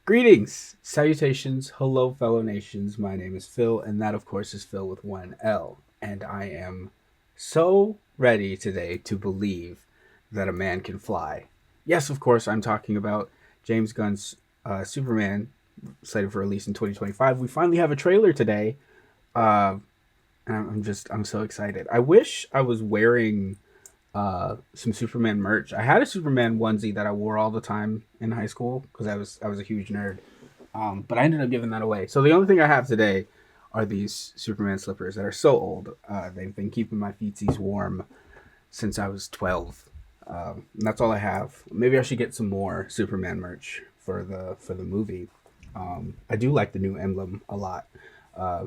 Greetings, salutations, hello, fellow nations. My name is Phil, and that, of course, is Phil with one L. And I am so ready today to believe that a man can fly. Yes, of course, I'm talking about James Gunn's Superman, slated for release in 2025. We finally have a trailer today, uh, and I'm so excited. I wish I was wearing some Superman merch. I had a Superman onesie that I wore all the time in high school because I was a huge nerd. But I ended up giving that away. So the only thing I have today are these Superman slippers that are so old. They've been keeping my feetsies warm since I was 12. And that's all I have. Maybe I should get some more Superman merch for the movie. I do like the new emblem a lot,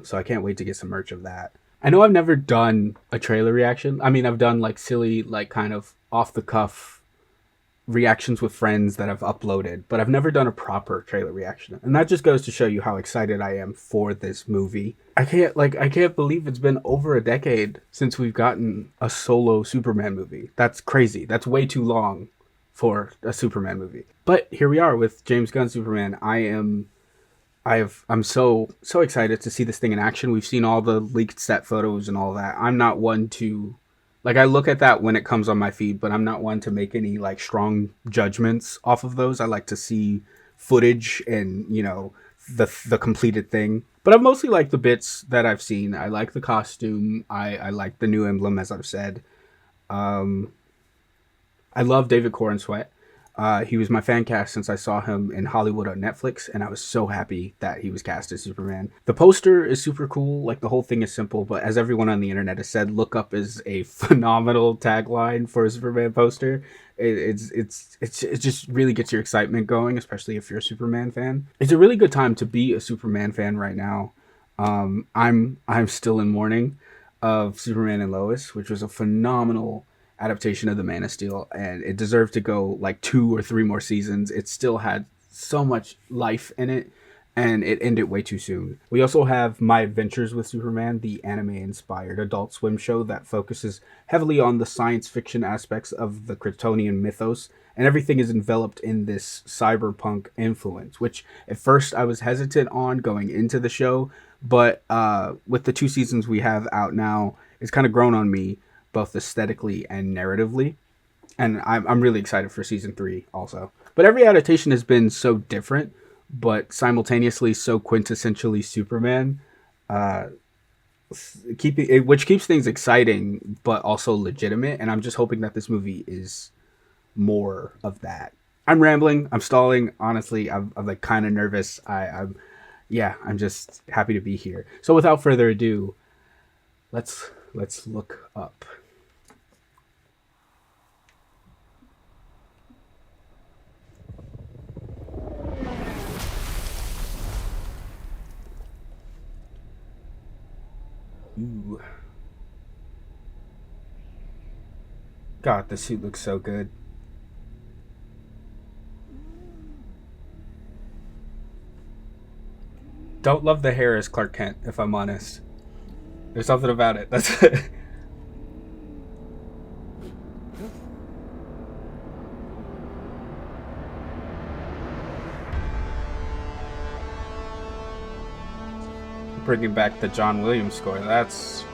so I can't wait to get some merch of that. I know I've never done a trailer reaction. I mean, I've done like silly, like kind of off the cuff reactions with friends that I've uploaded, but I've never done a proper trailer reaction. And that just goes to show you how excited I am for this movie. I can't believe it's been over a decade since we've gotten a solo Superman movie. That's crazy. That's way too long for a Superman movie. But here we are with James Gunn Superman. I'm so excited to see this thing in action. We've seen all the leaked set photos and all that. I'm not one to like I look at that when it comes on my feed, but I'm not one to make any like strong judgments off of those. I like to see footage and, the completed thing. But I've mostly liked the bits that I've seen. I like the costume. I like the new emblem, as I've said. Um, I love David Corenswet. He was my fan cast since I saw him in Hollywood on Netflix, and I was so happy that he was cast as Superman. The poster is super cool. Like, the whole thing is simple, but as everyone on the internet has said, "Look up" is a phenomenal tagline for a Superman poster. It just really gets your excitement going, especially if you're a Superman fan. It's a really good time to be a Superman fan right now. I'm still in mourning of Superman and Lois, which was a phenomenal adaptation of the Man of Steel, and it deserved to go like 2 or 3 more seasons. It still had so much life in it, and it ended way too soon. We also have My Adventures with Superman, the anime-inspired Adult Swim show that focuses heavily on the science fiction aspects of the Kryptonian mythos, and everything is enveloped in this cyberpunk influence, which at first I was hesitant on going into the show, but with the 2 seasons we have out now, it's kind of grown on me both aesthetically and narratively. And I'm really excited for season 3 also. But every adaptation has been so different, but simultaneously so quintessentially Superman, uh, which keeps things exciting, but also legitimate. And I'm just hoping that this movie is more of that. I'm rambling. I'm stalling. Honestly, I'm like kind of nervous. I'm just happy to be here. So without further ado, let's look up. Ooh. God, the suit looks so good. Don't love the hair as Clark Kent, if I'm honest. There's something about it. That's bringing back the John Williams score. That's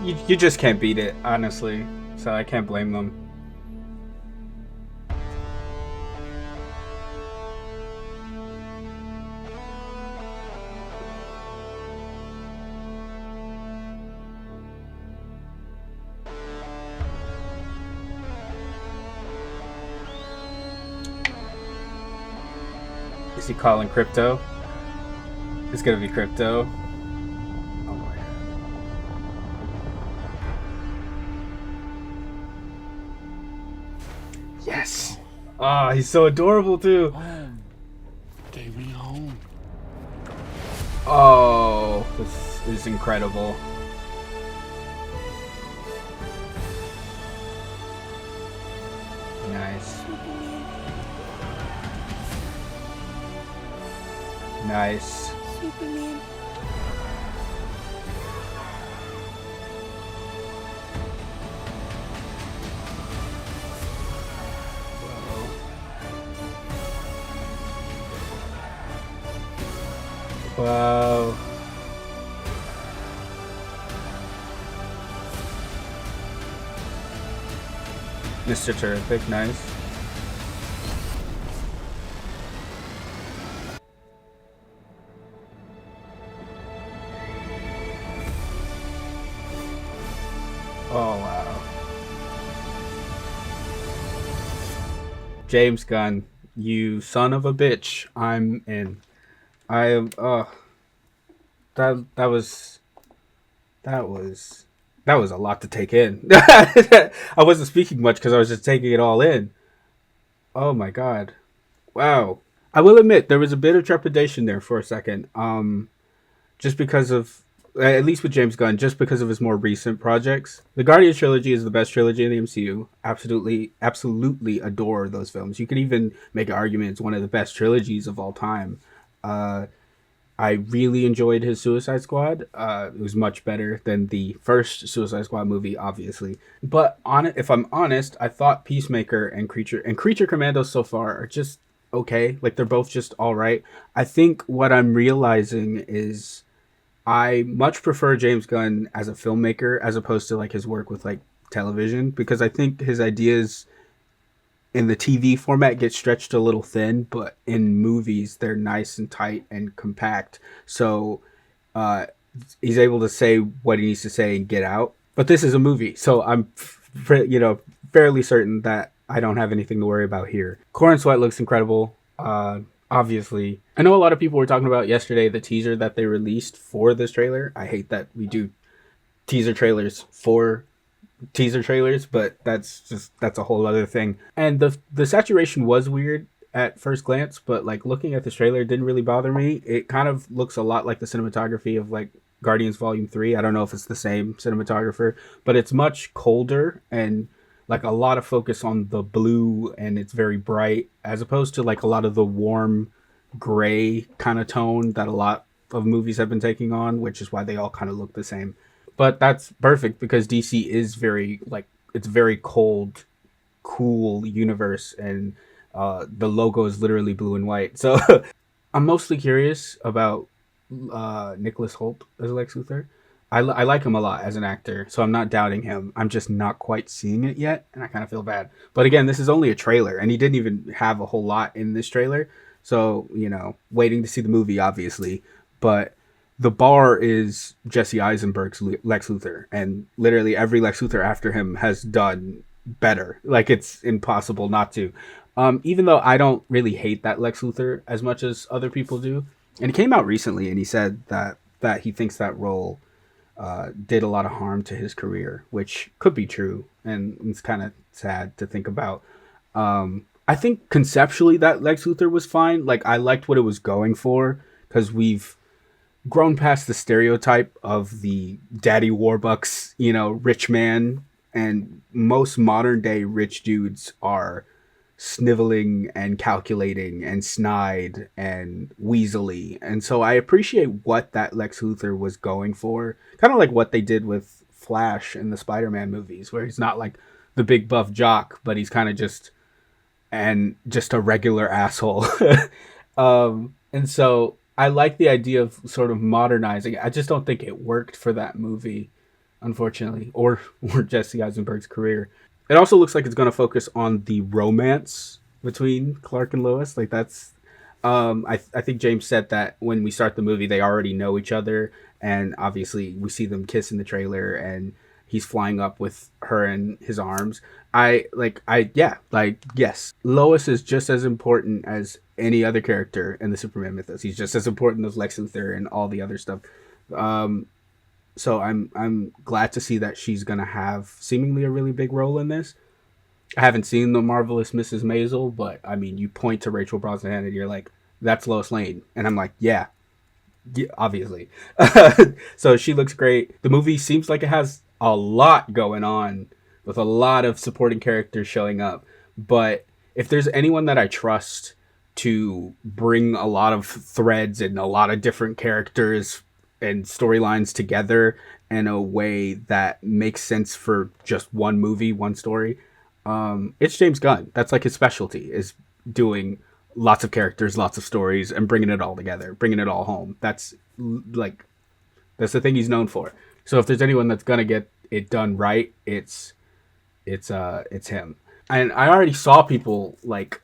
you just can't beat it, honestly. So I can't blame them. Is he calling crypto? It's gonna be crypto. Oh my god. Yes. Oh, he's so adorable too. Home. Take me home. Oh, this is incredible. Nice. Nice. Superman. Wow. Mr. Terrific, nice. Oh wow. James Gunn, you son of a bitch. I'm in. I am that was that was that was a lot to take in. I wasn't speaking much because I was just taking it all in. Oh my god. Wow. I will admit there was a bit of trepidation there for a second. Just because of at least with James Gunn, just because of his more recent projects. The Guardians trilogy is the best trilogy in the MCU. Absolutely, absolutely adore those films. You could even make an argument it's one of the best trilogies of all time. Uh, I really enjoyed his Suicide Squad. It was much better than the first Suicide Squad movie, obviously. But if I'm honest, I thought Peacemaker and Creature Commandos so far are just okay. Like they're both just all right. I think what I'm realizing is I much prefer James Gunn as a filmmaker as opposed to like his work with like television because I think his ideas in the TV format get stretched a little thin, but in movies they're nice and tight and compact. So uh, he's able to say what he needs to say and get out. But this is a movie, so fairly certain that I don't have anything to worry about here. Corn Sweat looks incredible. Obviously, I know a lot of people were talking about yesterday the teaser that they released for this trailer. I hate that we do teaser trailers for teaser trailers, but that's a whole other thing. And the saturation was weird at first glance, but like looking at this trailer, it didn't really bother me. It kind of looks a lot like the cinematography of like Guardians Volume 3. I don't know if it's the same cinematographer, but it's much colder and like a lot of focus on the blue, and it's very bright as opposed to like a lot of the warm gray kind of tone that a lot of movies have been taking on, which is why they all kind of look the same. But that's perfect because DC is very like it's very cold, cool universe, and the logo is literally blue and white. So I'm mostly curious about Nicholas Hoult as Lex Luthor. I like him a lot as an actor, so I'm not doubting him. I'm just not quite seeing it yet, and I kind of feel bad. But again, this is only a trailer, and he didn't even have a whole lot in this trailer. So, waiting to see the movie, obviously. But the bar is Jesse Eisenberg's Lex Luthor, and literally every Lex Luthor after him has done better. Like, it's impossible not to. Even though I don't really hate that Lex Luthor as much as other people do. And he came out recently, and he said that he thinks that role did a lot of harm to his career, which could be true, and it's kind of sad to think about. I think conceptually that Lex Luthor was fine. Like I liked what it was going for because we've grown past the stereotype of the daddy warbucks, rich man, and most modern day rich dudes are sniveling and calculating and snide and weaselly. And so I appreciate what that Lex Luthor was going for. Kind of like what they did with Flash in the Spider-Man movies, where he's not like the big buff jock, but he's kind of just a regular asshole. And so I like the idea of sort of modernizing it. I just don't think it worked for that movie, unfortunately, or Jesse Eisenberg's career. It also looks like it's going to focus on the romance between Clark and Lois. Like that's, I think James said that when we start the movie, they already know each other, and obviously we see them kiss in the trailer, and he's flying up with her in his arms. Yes, Lois is just as important as any other character in the Superman mythos. He's just as important as Lex Luthor and all the other stuff. So I'm glad to see that she's gonna have seemingly a really big role in this. I haven't seen The Marvelous Mrs. Maisel, but I mean, you point to Rachel Brosnahan and you're like, that's Lois Lane, and I'm like, yeah obviously. So she looks great. The movie seems like it has a lot going on with a lot of supporting characters showing up. But if there's anyone that I trust to bring a lot of threads and a lot of different characters and storylines together in a way that makes sense for just one movie, one story, it's James Gunn. That's like his specialty, is doing lots of characters, lots of stories, and bringing it all together, bringing it all home. Like that's the thing he's known for. So if there's anyone that's gonna get it done right, it's him. And I already saw people like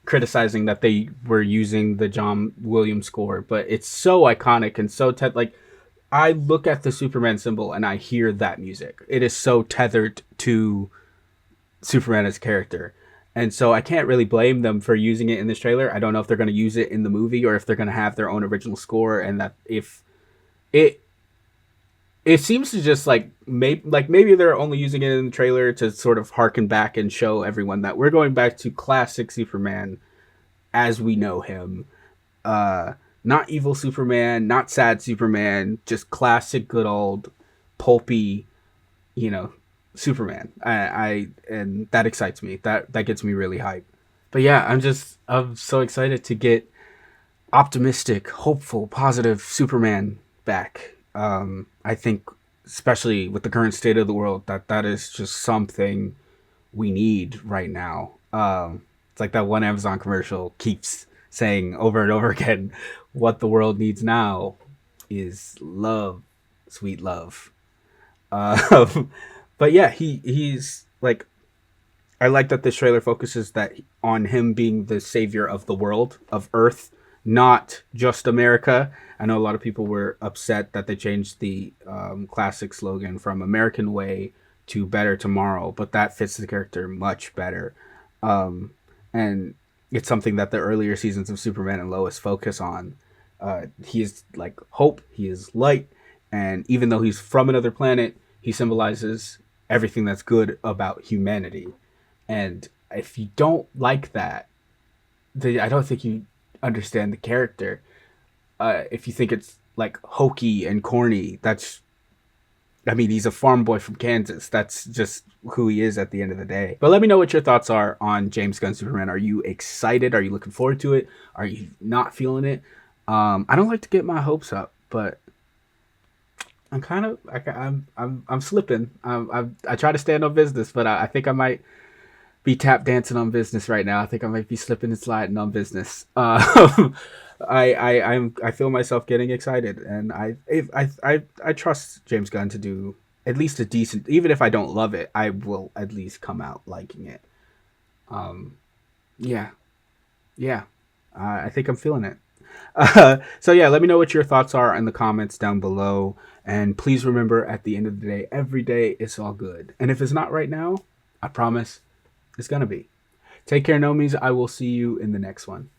criticizing that they were using the John Williams score, but it's so iconic and so like I look at the Superman symbol and I hear that music. It is so tethered to Superman as a character. And so I can't really blame them for using it in this trailer. I don't know if they're going to use it in the movie or if they're going to have their own original score, and that if it it seems to just maybe they're only using it in the trailer to sort of harken back and show everyone that we're going back to classic Superman as we know him. Not evil Superman, not sad Superman, just classic good old pulpy, you know, Superman. I and that excites me. That gets me really hyped. But yeah, I'm so excited to get optimistic, hopeful, positive Superman back. I think, especially with the current state of the world, that is just something we need right now. It's like that one Amazon commercial keeps saying over and over again, what the world needs now is love, sweet love. But yeah, he's like, I like that this trailer focuses that on him being the savior of the world, of Earth, not just America. I know a lot of people were upset that they changed the classic slogan from American Way to Better Tomorrow, but that fits the character much better. And it's something that the earlier seasons of Superman and Lois focus on. He is like hope, he is light, and even though he's from another planet, he symbolizes everything that's good about humanity. And if you don't like that, I don't think you understand the character. If you think it's like hokey and corny, he's a farm boy from Kansas. That's just who he is at the end of the day. But let me know what your thoughts are on James Gunn Superman. Are you excited? Are you looking forward to it? Are you not feeling it? I don't like to get my hopes up, but I'm slipping. I try to stand on business, but I think I might be tap dancing on business right now. I think I might be slipping and sliding on business. I feel myself getting excited, and I trust James Gunn to do at least a decent. Even if I don't love it, I will at least come out liking it. Yeah, yeah. I think I'm feeling it. So yeah, let me know what your thoughts are in the comments down below, and please remember, at the end of the day, every day it's all good. And if it's not right now, I promise it's gonna be. Take care, Nomies. I will see you in the next one.